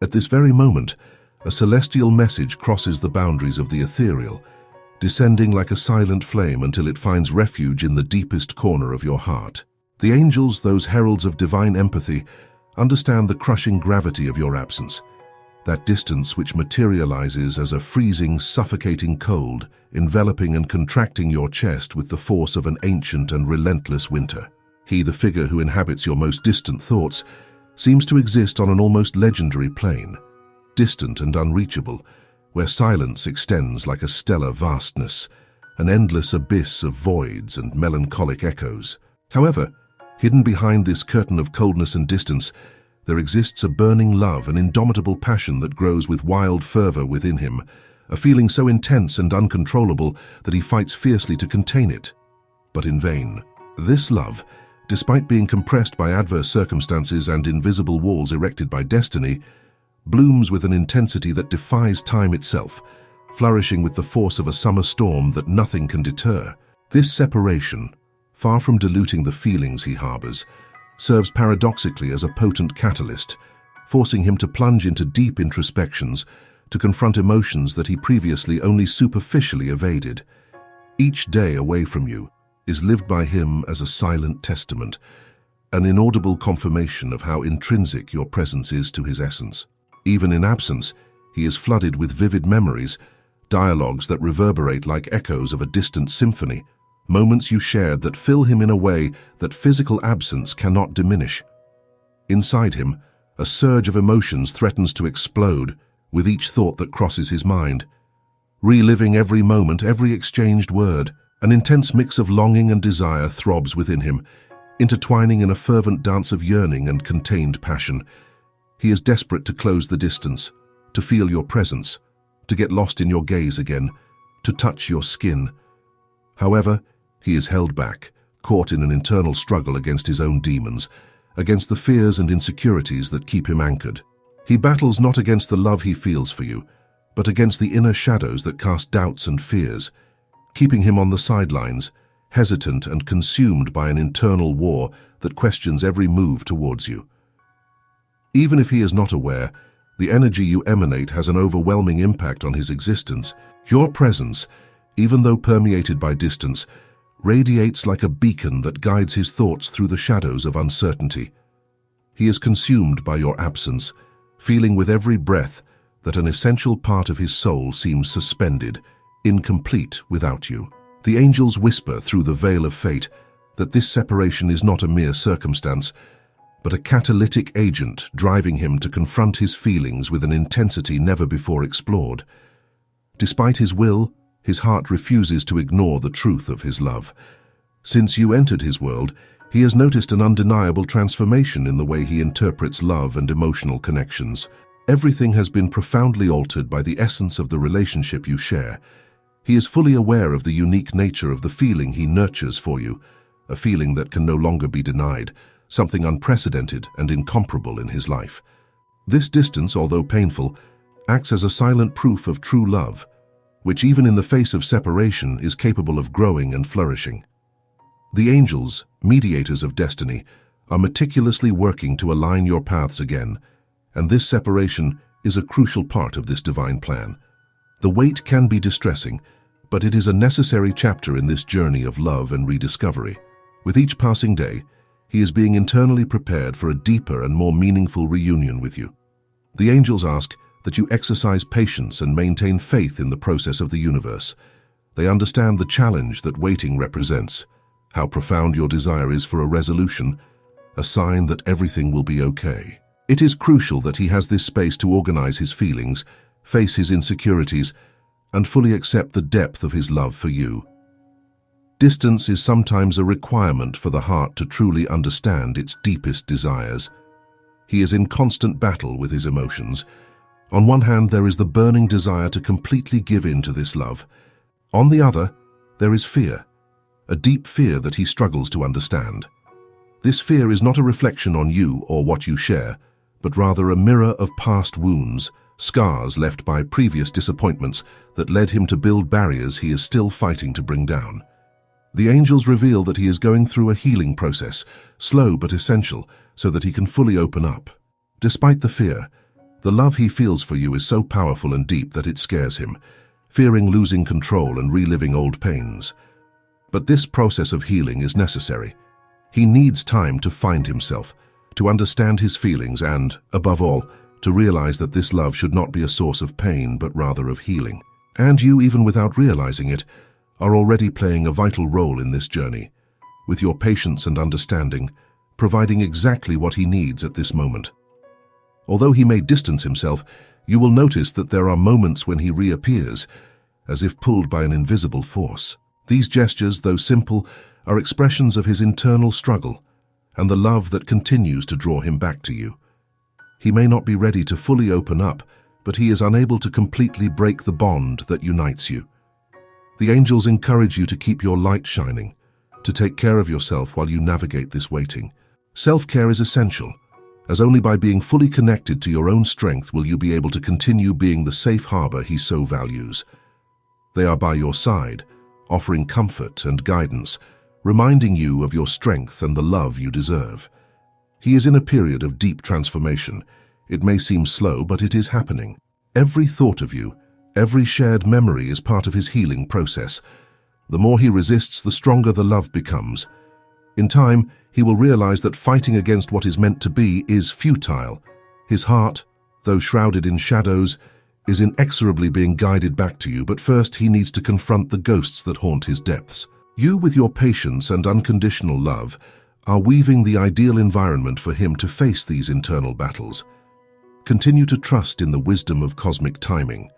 At this very moment, a celestial message crosses the boundaries of the ethereal, descending like a silent flame until it finds refuge in the deepest corner of your heart. The angels, those heralds of divine empathy, understand the crushing gravity of your absence, that distance which materializes as a freezing, suffocating cold, enveloping and contracting your chest with the force of an ancient and relentless winter. He, the figure who inhabits your most distant thoughts, seems to exist on an almost legendary plane, distant and unreachable, where silence extends like a stellar vastness, an endless abyss of voids and melancholic echoes. However, hidden behind this curtain of coldness and distance, there exists a burning love, an indomitable passion that grows with wild fervor within him, a feeling so intense and uncontrollable that he fights fiercely to contain it. But in vain. This love, despite being compressed by adverse circumstances and invisible walls erected by destiny, blooms with an intensity that defies time itself, flourishing with the force of a summer storm that nothing can deter. This separation, far from diluting the feelings he harbors, serves paradoxically as a potent catalyst, forcing him to plunge into deep introspections, to confront emotions that he previously only superficially evaded. Each day away from you is lived by him as a silent testament, an inaudible confirmation of how intrinsic your presence is to his essence. Even in absence, he is flooded with vivid memories, dialogues that reverberate like echoes of a distant symphony, moments you shared that fill him in a way that physical absence cannot diminish. Inside him, a surge of emotions threatens to explode with each thought that crosses his mind. Reliving every moment, every exchanged word, an intense mix of longing and desire throbs within him, intertwining in a fervent dance of yearning and contained passion. He is desperate to close the distance, to feel your presence, to get lost in your gaze again, to touch your skin. However, he is held back, caught in an internal struggle against his own demons, against the fears and insecurities that keep him anchored. He battles not against the love he feels for you, but against the inner shadows that cast doubts and fears, keeping him on the sidelines, hesitant and consumed by an internal war that questions every move towards you. Even if he is not aware, the energy you emanate has an overwhelming impact on his existence. Your presence, even though permeated by distance, radiates like a beacon that guides his thoughts through the shadows of uncertainty. He is consumed by your absence, feeling with every breath that an essential part of his soul seems suspended, incomplete without you. The angels whisper through the veil of fate that this separation is not a mere circumstance, but a catalytic agent driving him to confront his feelings with an intensity never before explored. Despite his will, his heart refuses to ignore the truth of his love. Since you entered his world, he has noticed an undeniable transformation in the way he interprets love and emotional connections. Everything has been profoundly altered by the essence of the relationship you share. He is fully aware of the unique nature of the feeling he nurtures for you, a feeling that can no longer be denied, something unprecedented and incomparable in his life. This distance, although painful, acts as a silent proof of true love, which even in the face of separation is capable of growing and flourishing. The angels, mediators of destiny, are meticulously working to align your paths again, and this separation is a crucial part of this divine plan. The wait can be distressing, but it is a necessary chapter in this journey of love and rediscovery. With each passing day, he is being internally prepared for a deeper and more meaningful reunion with you. The angels ask that you exercise patience and maintain faith in the process of the universe. They understand the challenge that waiting represents, how profound your desire is for a resolution, a sign that everything will be okay. It is crucial that he has this space to organize his feelings, face his insecurities, and fully accept the depth of his love for you. Distance is sometimes a requirement for the heart to truly understand its deepest desires. He is in constant battle with his emotions. On one hand, there is the burning desire to completely give in to this love. On the other, there is fear, a deep fear that he struggles to understand. This fear is not a reflection on you or what you share, but rather a mirror of past wounds, scars left by previous disappointments that led him to build barriers he is still fighting to bring down. The angels reveal that he is going through a healing process, slow but essential, so that he can fully open up. Despite the fear, The love he feels for you is so powerful and deep that it scares him, fearing losing control and reliving old pains. But this process of healing is necessary. He needs time to find himself, to understand his feelings and, above all, to realize that this love should not be a source of pain but rather of healing. And you, even without realizing it, are already playing a vital role in this journey, with your patience and understanding, providing exactly what he needs at this moment. Although he may distance himself, you will notice that there are moments when he reappears, as if pulled by an invisible force. These gestures, though simple, are expressions of his internal struggle and the love that continues to draw him back to you. He may not be ready to fully open up, but he is unable to completely break the bond that unites you. The angels encourage you to keep your light shining, to take care of yourself while you navigate this waiting. Self-care is essential, as only by being fully connected to your own strength will you be able to continue being the safe harbor he so values. They are by your side, offering comfort and guidance, reminding you of your strength and the love you deserve. He is in a period of deep transformation. It may seem slow, but it is happening. Every thought of you, every shared memory is part of his healing process. The more he resists, the stronger the love becomes. In time, he will realize that fighting against what is meant to be is futile. His heart, though shrouded in shadows, is inexorably being guided back to you, but first he needs to confront the ghosts that haunt his depths. You, with your patience and unconditional love, are weaving the ideal environment for him to face these internal battles. Continue to trust in the wisdom of cosmic timing.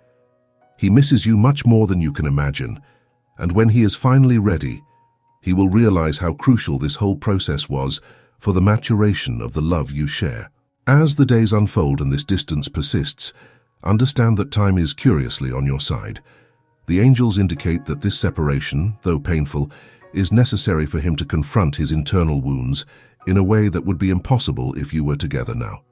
He misses you much more than you can imagine, and when he is finally ready, he will realize how crucial this whole process was for the maturation of the love you share. As the days unfold and this distance persists, understand that time is curiously on your side. The angels indicate that this separation, though painful, is necessary for him to confront his internal wounds in a way that would be impossible if you were together now.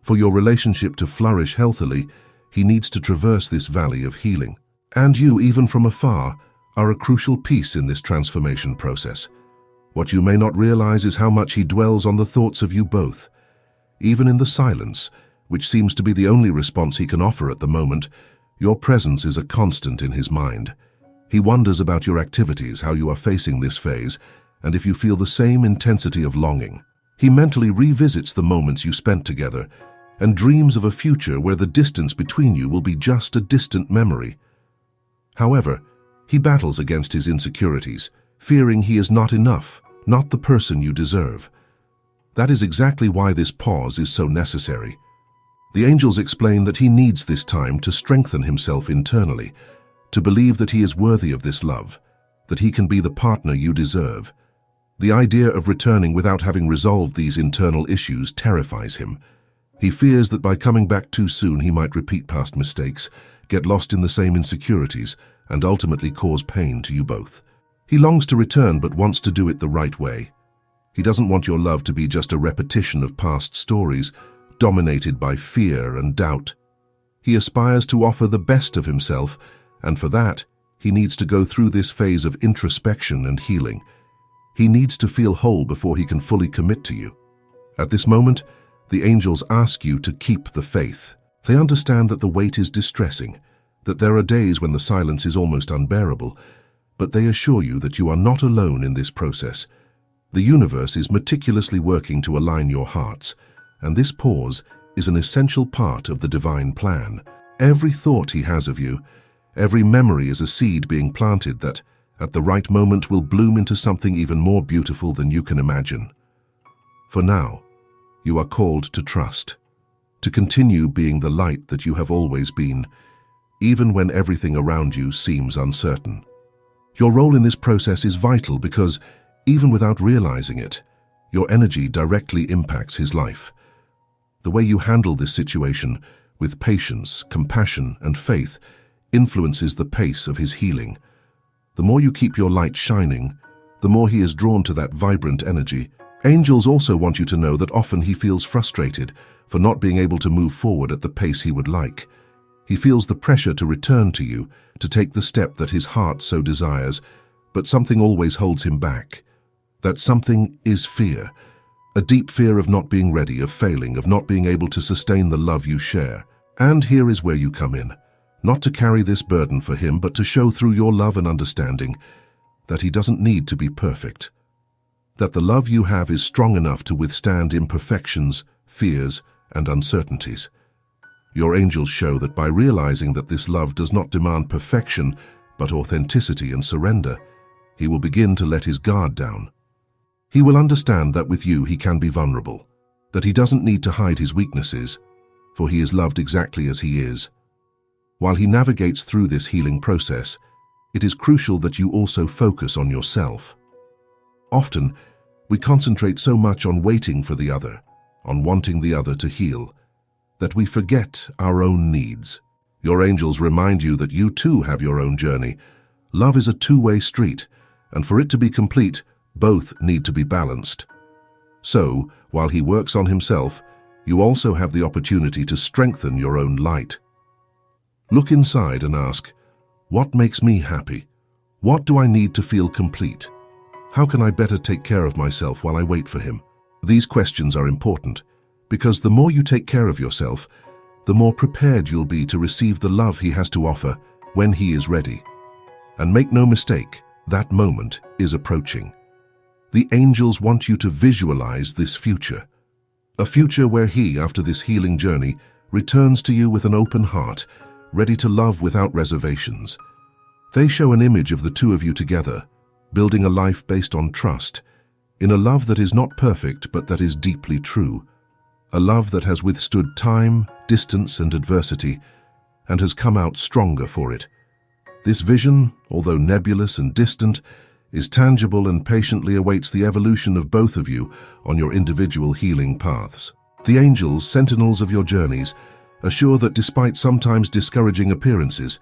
For your relationship to flourish healthily, he needs to traverse this valley of healing. And you, even from afar, are a crucial piece in this transformation process. What you may not realize is how much he dwells on the thoughts of you both. Even in the silence, which seems to be the only response he can offer at the moment, your presence is a constant in his mind. He wonders about your activities, how you are facing this phase, and if you feel the same intensity of longing. He mentally revisits the moments you spent together and dreams of a future where the distance between you will be just a distant memory. However, he battles against his insecurities, fearing he is not enough, not the person you deserve. That is exactly why this pause is so necessary. The angels explain that he needs this time to strengthen himself internally, to believe that he is worthy of this love, that he can be the partner you deserve. The idea of returning without having resolved these internal issues terrifies him. He fears that by coming back too soon he might repeat past mistakes, get lost in the same insecurities, and ultimately cause pain to you both. He longs to return but wants to do it the right way. He doesn't want your love to be just a repetition of past stories, dominated by fear and doubt. He aspires to offer the best of himself, and for that, he needs to go through this phase of introspection and healing. He needs to feel whole before he can fully commit to you. At this moment, the angels ask you to keep the faith. They understand that the wait is distressing, that there are days when the silence is almost unbearable, but they assure you that you are not alone in this process. The universe is meticulously working to align your hearts, and this pause is an essential part of the divine plan. Every thought he has of you, every memory is a seed being planted that, at the right moment, will bloom into something even more beautiful than you can imagine. For now, you are called to trust, to continue being the light that you have always been, even when everything around you seems uncertain. Your role in this process is vital because, even without realizing it, your energy directly impacts his life. The way you handle this situation, with patience, compassion, and faith, influences the pace of his healing. The more you keep your light shining, the more he is drawn to that vibrant energy. Angels also want you to know that often he feels frustrated for not being able to move forward at the pace he would like. He feels the pressure to return to you, to take the step that his heart so desires, but something always holds him back. That something is fear, a deep fear of not being ready, of failing, of not being able to sustain the love you share. And here is where you come in, not to carry this burden for him, but to show through your love and understanding that he doesn't need to be perfect, that the love you have is strong enough to withstand imperfections, fears, and uncertainties. Your angels show that by realizing that this love does not demand perfection, but authenticity and surrender, he will begin to let his guard down. He will understand that with you he can be vulnerable, that he doesn't need to hide his weaknesses, for he is loved exactly as he is. While he navigates through this healing process, it is crucial that you also focus on yourself. Often, we concentrate so much on waiting for the other, on wanting the other to heal, that we forget our own needs. Your angels remind you that you too have your own journey. Love is a two-way street, and for it to be complete, both need to be balanced. So, while he works on himself, you also have the opportunity to strengthen your own light. Look inside and ask, what makes me happy? What do I need to feel complete? How can I better take care of myself while I wait for him? These questions are important, because the more you take care of yourself, the more prepared you'll be to receive the love he has to offer when he is ready. And make no mistake, that moment is approaching. The angels want you to visualize this future, a future where he, after this healing journey, returns to you with an open heart, ready to love without reservations. They show an image of the two of you together, building a life based on trust, in a love that is not perfect but that is deeply true, a love that has withstood time, distance, and adversity, and has come out stronger for it. This vision, although nebulous and distant, is tangible and patiently awaits the evolution of both of you on your individual healing paths. The angels, sentinels of your journeys, assure that despite sometimes discouraging appearances,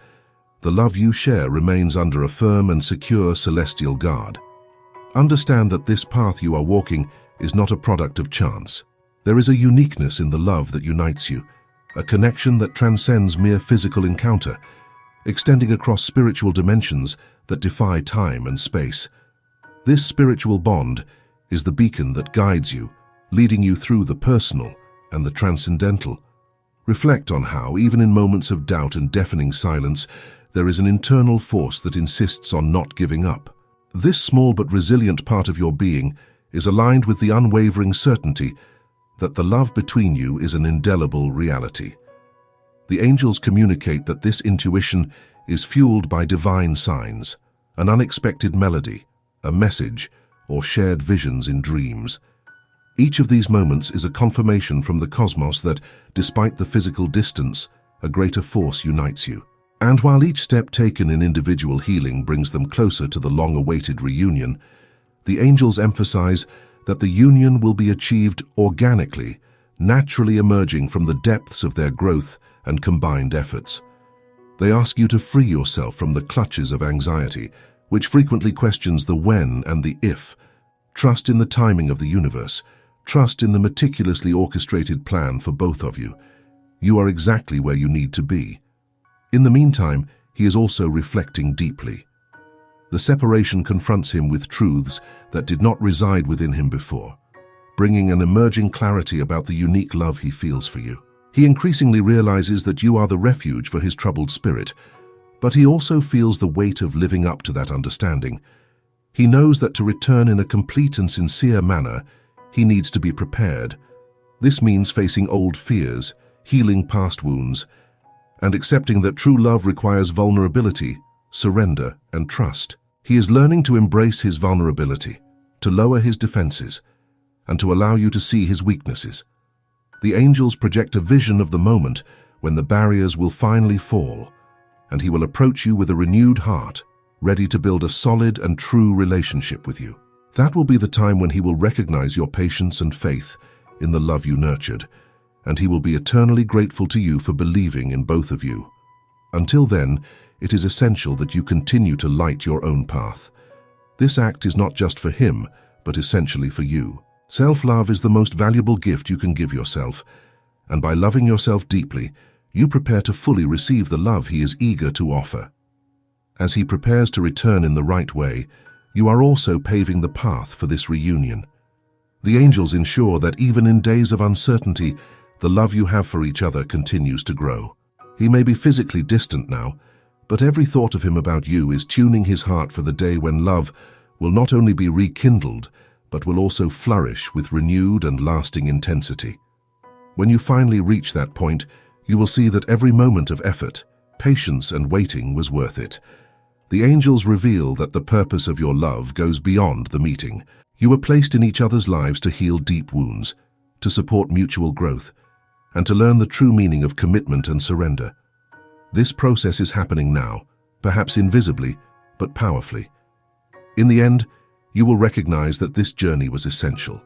the love you share remains under a firm and secure celestial guard. Understand that this path you are walking is not a product of chance. There is a uniqueness in the love that unites you, a connection that transcends mere physical encounter, extending across spiritual dimensions that defy time and space. This spiritual bond is the beacon that guides you, leading you through the personal and the transcendental. Reflect on how, even in moments of doubt and deafening silence, there is an internal force that insists on not giving up. This small but resilient part of your being is aligned with the unwavering certainty that the love between you is an indelible reality. The angels communicate that this intuition is fueled by divine signs, an unexpected melody, a message, or shared visions in dreams. Each of these moments is a confirmation from the cosmos that, despite the physical distance, a greater force unites you. And while each step taken in individual healing brings them closer to the long-awaited reunion, the angels emphasize that the union will be achieved organically, naturally emerging from the depths of their growth and combined efforts. They ask you to free yourself from the clutches of anxiety, which frequently questions the when and the if. Trust in the timing of the universe. Trust in the meticulously orchestrated plan for both of you. You are exactly where you need to be. In the meantime, he is also reflecting deeply. The separation confronts him with truths that did not reside within him before, bringing an emerging clarity about the unique love he feels for you. He increasingly realizes that you are the refuge for his troubled spirit, but he also feels the weight of living up to that understanding. He knows that to return in a complete and sincere manner, he needs to be prepared. This means facing old fears, healing past wounds, and accepting that true love requires vulnerability, surrender, and trust. He is learning to embrace his vulnerability, to lower his defenses, and to allow you to see his weaknesses. The angels project a vision of the moment when the barriers will finally fall, and he will approach you with a renewed heart, ready to build a solid and true relationship with you. That will be the time when he will recognize your patience and faith in the love you nurtured, and he will be eternally grateful to you for believing in both of you. Until then, it is essential that you continue to light your own path. This act is not just for him, but essentially for you. Self-love is the most valuable gift you can give yourself, and by loving yourself deeply, you prepare to fully receive the love he is eager to offer. As he prepares to return in the right way, you are also paving the path for this reunion. The angels ensure that even in days of uncertainty, the love you have for each other continues to grow. He may be physically distant now, but every thought of him about you is tuning his heart for the day when love will not only be rekindled, but will also flourish with renewed and lasting intensity. When you finally reach that point, you will see that every moment of effort, patience, and waiting was worth it. The angels reveal that the purpose of your love goes beyond the meeting. You were placed in each other's lives to heal deep wounds, to support mutual growth, and to learn the true meaning of commitment and surrender. This process is happening now, perhaps invisibly, but powerfully. In the end, you will recognize that this journey was essential,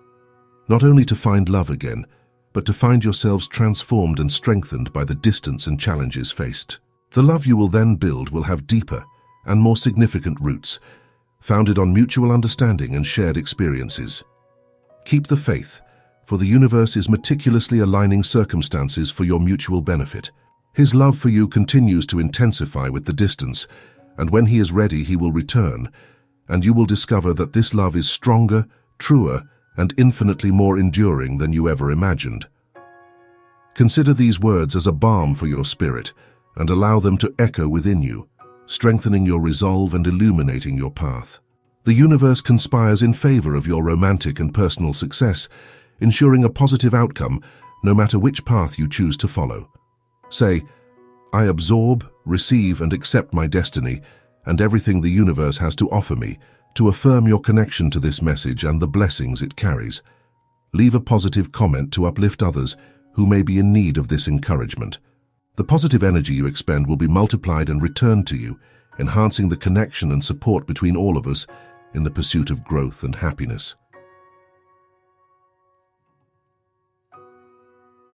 not only to find love again, but to find yourselves transformed and strengthened by the distance and challenges faced. The love you will then build will have deeper and more significant roots, founded on mutual understanding and shared experiences. Keep the faith, for the universe is meticulously aligning circumstances for your mutual benefit. His love for you continues to intensify with the distance, and when he is ready, he will return, and you will discover that this love is stronger, truer, and infinitely more enduring than you ever imagined. Consider these words as a balm for your spirit, and allow them to echo within you, strengthening your resolve and illuminating your path. The universe conspires in favor of your romantic and personal success, ensuring a positive outcome no matter which path you choose to follow. Say, I absorb, receive, and accept my destiny and everything the universe has to offer me, to affirm your connection to this message and the blessings it carries. Leave a positive comment to uplift others who may be in need of this encouragement. The positive energy you expend will be multiplied and returned to you, enhancing the connection and support between all of us in the pursuit of growth and happiness.